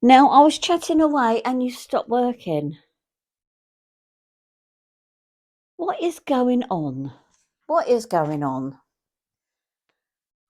Now, I was chatting away and you stopped working. What is going on? What is going on?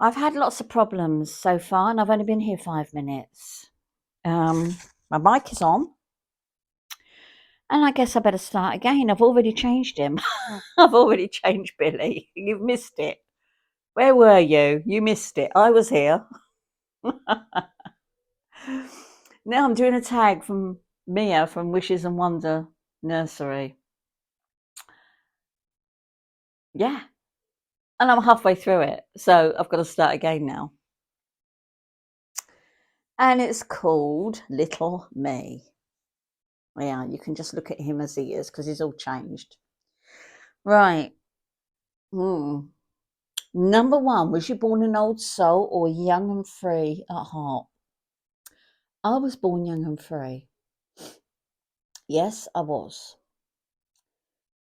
I've had lots of problems so far and I've only been here 5 minutes. My mic is on and I guess I better start again. I've already changed him. I've already changed Billy. You've missed it. Where were you? You missed it. I was here. Now I'm doing a tag from Mia from Wishes and Wonder Nursery. Yeah. And I'm halfway through it. So I've got to start again now. And it's called Little Me. Yeah, you can just look at him as he is because he's all changed. Right. Number one, was you born an old soul or young and free at heart? I was born young and free. Yes, I was.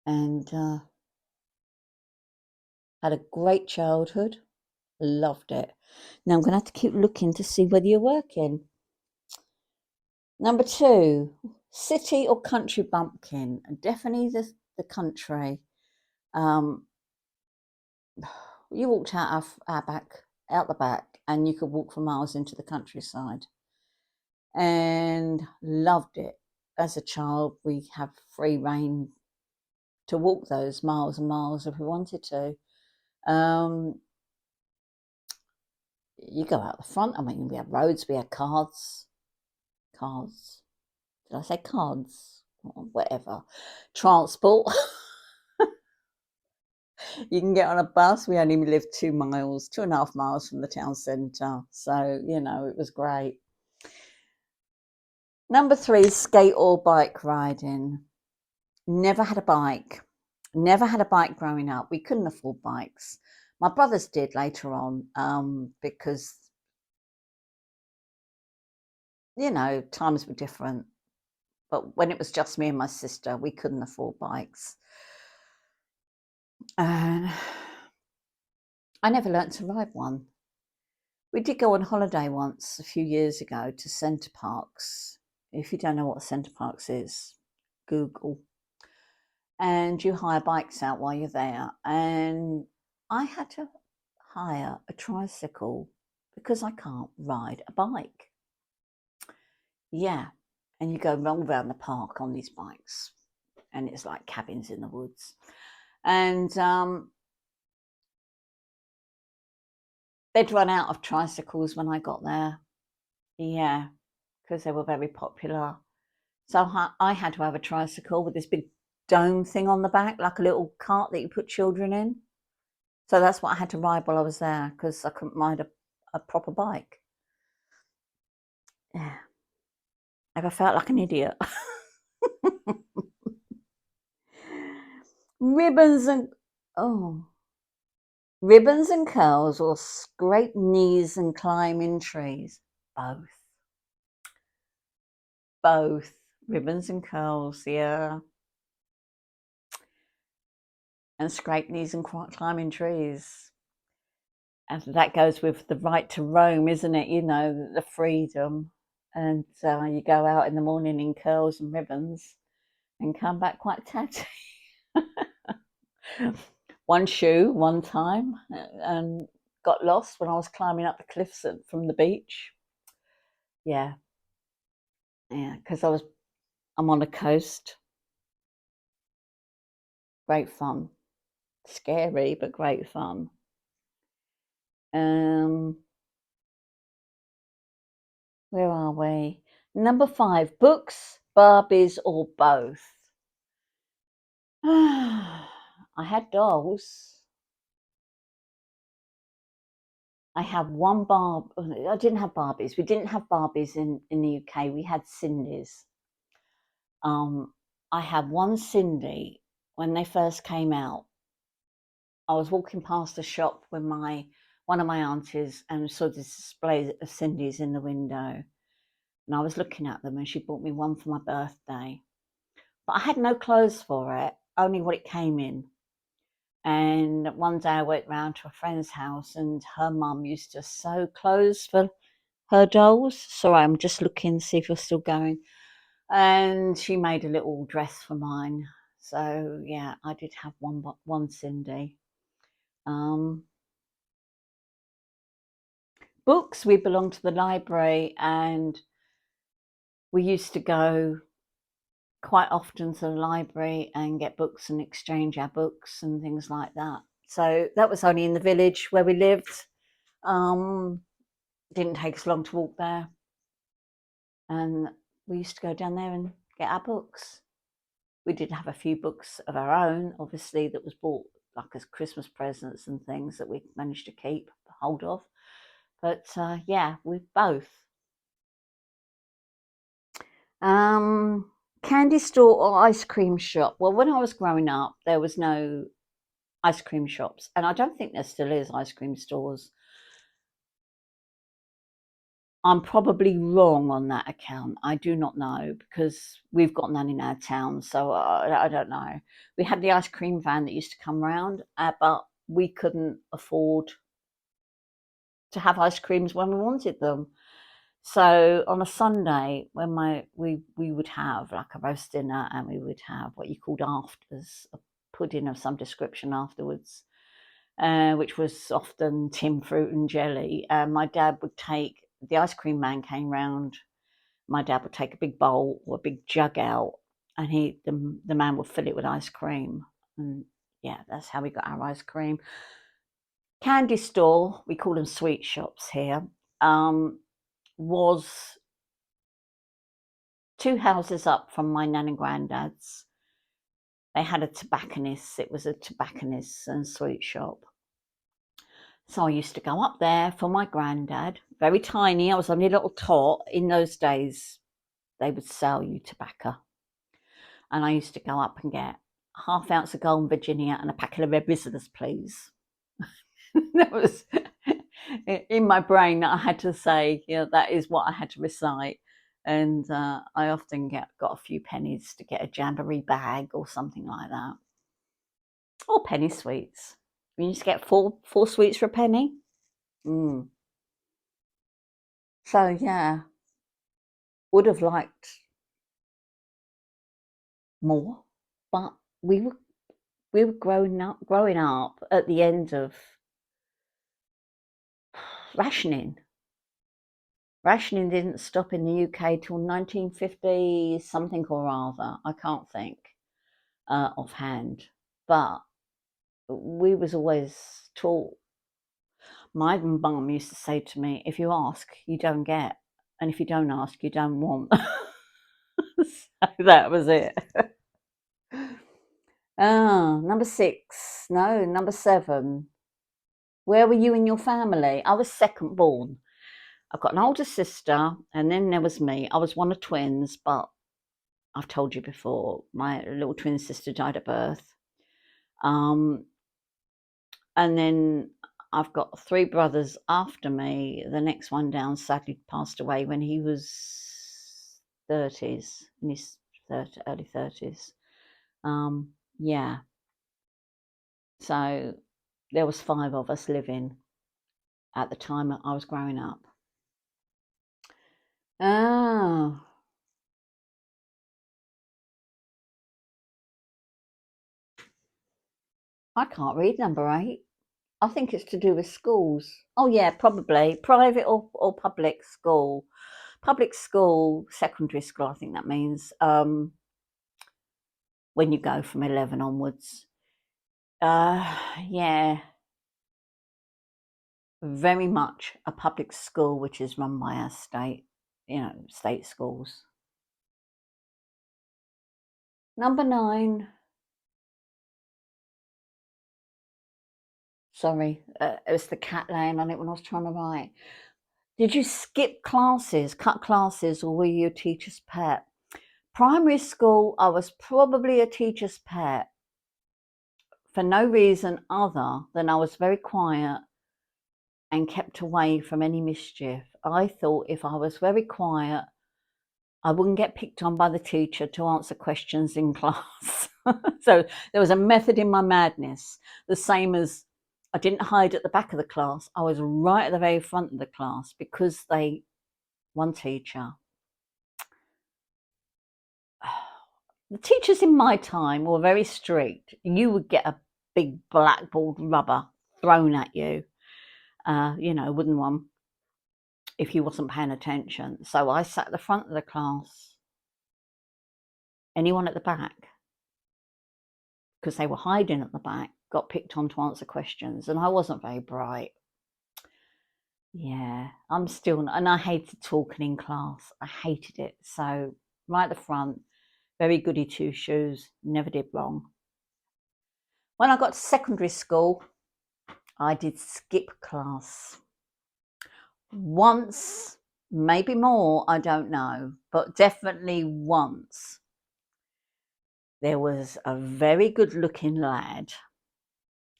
And had a great childhood. Loved it. Now I'm going to have to keep looking to see whether you're working. Number two, city or country bumpkin? Definitely the country. You walked out the back, and you could walk for miles into the countryside, and loved it. As a child, we have free reign to walk those miles and miles if we wanted to. You go out the front. I mean, we had roads, we had cars. Did I say cards? Whatever. Transport. You can get on a bus. We only lived 2.5 miles from the town centre. So, it was great. Number three, skate or bike riding. Never had a bike. Never had a bike growing up. We couldn't afford bikes. My brothers did later on because, times were different. But when it was just me and my sister, we couldn't afford bikes. And I never learnt to ride one. We did go on holiday once a few years ago to Centre Parks. If you don't know what Centre Parks is, Google. And you hire bikes out while you're there. And I had to hire a tricycle because I can't ride a bike. Yeah. And you go all around the park on these bikes. And it's like cabins in the woods. And they'd run out of tricycles when I got there. Yeah, because they were very popular. So I had to have a tricycle with this big dome thing on the back, like a little cart that you put children in. So that's what I had to ride while I was there because I couldn't ride a proper bike. Yeah. Ever felt like an idiot? ribbons and oh, ribbons and curls or scrape knees and climbing trees? Both. Both. Ribbons and curls, yeah. And scrape knees and climbing trees. And that goes with the right to roam, isn't it? The freedom. And you go out in the morning in curls and ribbons and come back quite tatty. One shoe, one time, and got lost when I was climbing up the cliffs from the beach. Yeah, because I'm on a coast. Great fun, scary but great fun. Where are we? Number 5, books, Barbies, or both? I had dolls. I have one I didn't have Barbies. We didn't have Barbies in the UK. We had Cindy's. I had one Cindy when they first came out. I was walking past a shop with one of my aunties and saw this display of Cindy's in the window. And I was looking at them and she bought me one for my birthday. But I had no clothes for it, only what it came in. And one day I went round to a friend's house and her mum used to sew clothes for her dolls. Sorry, I'm just looking to see if you're still going. And she made a little dress for mine. So yeah, I did have one Cindy. Books, we belong to the library, and we used to go quite often to the library and get books and exchange our books and things like that. So that was only in the village where we lived. Didn't take us long to walk there, and we used to go down there and get our books. We did have a few books of our own, obviously, that was bought like as Christmas presents and things that we managed to keep hold of. But yeah, we both. Candy store or ice cream shop? Well, when I was growing up, there was no ice cream shops, and I don't think there still is ice cream stores. I'm probably wrong on that account. I do not know because we've got none in our town, so I don't know. We had the ice cream van that used to come round, but we couldn't afford to have ice creams when we wanted them. So on a Sunday, when we would have like a roast dinner, and we would have what you called afters, a pudding of some description afterwards, which was often tin fruit and jelly. My dad would take the ice cream man came round. My dad would take a big bowl or a big jug out, and the man would fill it with ice cream. And yeah, that's how we got our ice cream. Candy store, we call them sweet shops here, was 2 houses up from my nan and granddad's. They had a tobacconist. It was a tobacconist and sweet shop. So I used to go up there for my granddad, very tiny. I was only a little tot. In those days, they would sell you tobacco. And I used to go up and get a half ounce of Golden Virginia and a packet of red Rizzlers, please. That was in my brain that I had to say, that is what I had to recite. And I often got a few pennies to get a jamboree bag or something like that. Or penny sweets. You used to get four sweets for a penny. Mm. So yeah, would have liked more, but we were growing up at the end of rationing. Rationing didn't stop in the UK till 1950 something or other. I can't think offhand, but we was always taught. My mum used to say to me, "If you ask, you don't get, and if you don't ask, you don't want." So that was it. Number 6. No, number 7. Where were you in your family? I was second born. I've got an older sister, and then there was me. I was one of twins, but I've told you before, my little twin sister died at birth. And then I've got 3 brothers after me. The next one down sadly passed away when he was 30s, in his early 30s. Yeah. So there was 5 of us living at the time I was growing up. Oh, I can't read number 8. I think it's to do with schools. Oh yeah, probably private or public school. Public school, secondary school, I think that means, when you go from 11 onwards. Yeah, very much a public school which is run by our state, state schools. Number 9. Sorry, it was the cat laying on it when I was trying to write. Did you skip classes, cut classes, or were you a teacher's pet? Primary school, I was probably a teacher's pet for no reason other than I was very quiet and kept away from any mischief. I thought if I was very quiet, I wouldn't get picked on by the teacher to answer questions in class. So there was a method in my madness, the same as I didn't hide at the back of the class. I was right at the very front of the class because they one teacher. The teachers in my time were very strict. You would get a big blackboard rubber thrown at you, wooden one, if you wasn't paying attention. So I sat at the front of the class. Anyone at the back, because they were hiding at the back, got picked on to answer questions, and I wasn't very bright. Yeah, I'm still, and I hated talking in class. I hated it. So right at the front, very goody two shoes, never did wrong. When I got to secondary school, I did skip class. Once, maybe more, I don't know, but definitely once. There was a very good looking lad.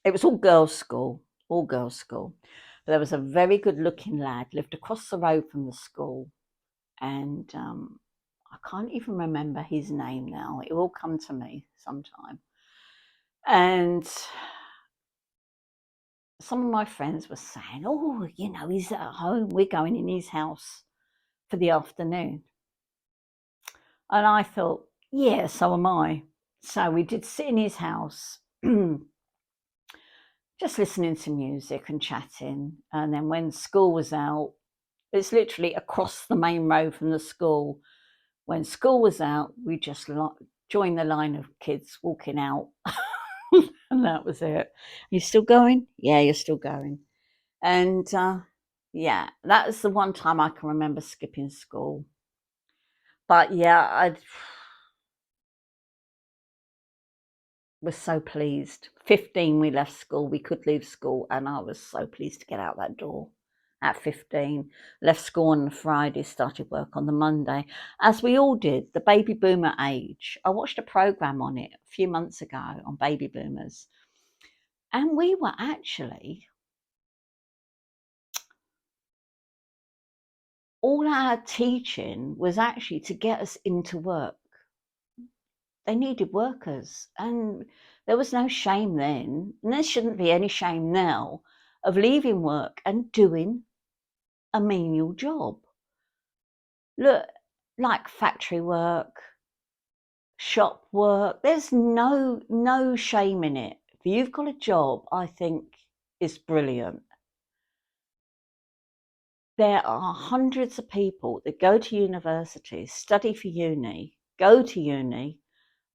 It was all girls' school, all girls' school. But there was a very good looking lad, lived across the road from the school. And I can't even remember his name now. It will come to me sometime. And some of my friends were saying, oh, he's at home. We're going in his house for the afternoon. And I thought, yeah, so am I. So we did sit in his house, just listening to music and chatting. And then when school was out, it's literally across the main road from the school. When school was out, we just joined the line of kids walking out. And that was it. You still going? Yeah, you're still going. And yeah, that was the one time I can remember skipping school. But yeah, I was so pleased. 15, we left school. We could leave school, and I was so pleased to get out that door. At 15, left school on the Friday, started work on the Monday, as we all did, the baby boomer age. I watched a program on it a few months ago on baby boomers, and we were actually, all our teaching was actually to get us into work. They needed workers, and there was no shame then, and there shouldn't be any shame now, of leaving work and doing a menial job. Look, like factory work, shop work, there's no shame in it. If you've got a job, I think it's brilliant. There are hundreds of people that go to university, study for uni, go to uni,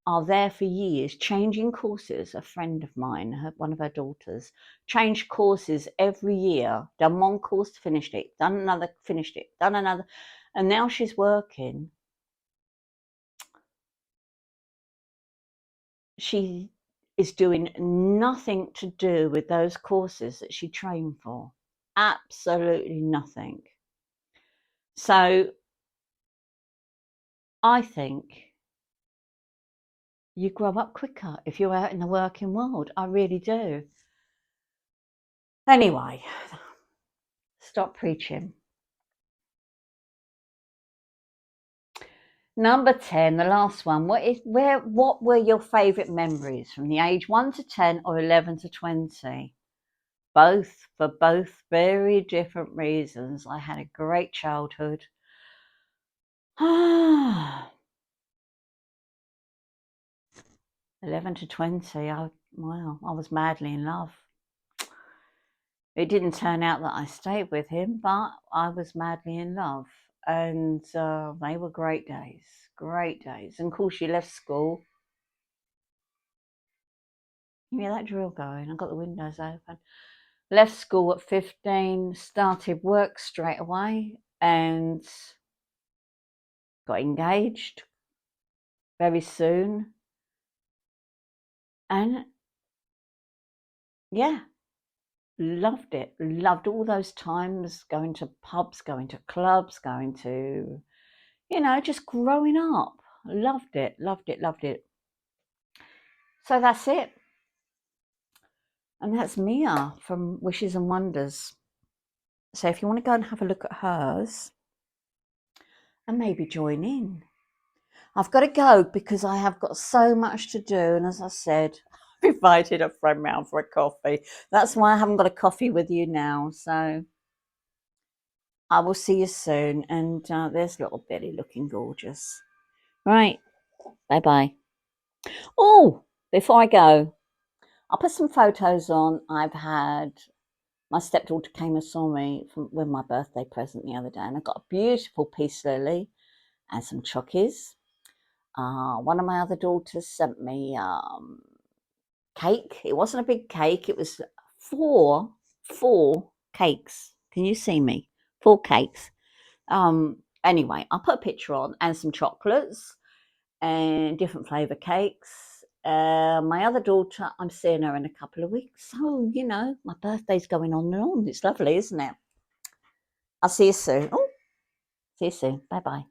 are there for years, changing courses. A friend of mine, one of her daughters, changed courses every year, done one course, finished it, done another, finished it, done another, and now she's working. She is doing nothing to do with those courses that she trained for. Absolutely nothing. So I think you grow up quicker if you're out in the working world. I really do. Anyway, stop preaching. Number 10, the last one. What were your favourite memories from the age 1 to 10 or 11 to 20? For both very different reasons. I had a great childhood. 11 to 20, I was madly in love. It didn't turn out that I stayed with him, but I was madly in love. And they were great days, great days. And of course, you left school. You hear that drill going? I've got the windows open. Left school at 15, started work straight away, and got engaged very soon. And yeah, loved it. Loved all those times going to pubs, going to clubs, going to, just growing up. Loved it, loved it, loved it. So that's it. And that's Mia from Wishes and Wonders. So if you want to go and have a look at hers and maybe join in. I've got to go because I have got so much to do. And as I said, I've invited a friend round for a coffee. That's why I haven't got a coffee with you now. So I will see you soon. And there's little Billy looking gorgeous. Right. Bye-bye. Oh, before I go, I'll put some photos on. I've had my stepdaughter came and saw me with my birthday present the other day, and I got a beautiful peace lily and some chockies. One of my other daughters sent me cake. It wasn't a big cake. It was four cakes. Can you see me? 4 cakes. Anyway, I'll put a picture on and some chocolates and different flavour cakes. My other daughter, I'm seeing her in a couple of weeks. So, my birthday's going on and on. It's lovely, isn't it? I'll see you soon. Oh, see you soon. Bye-bye.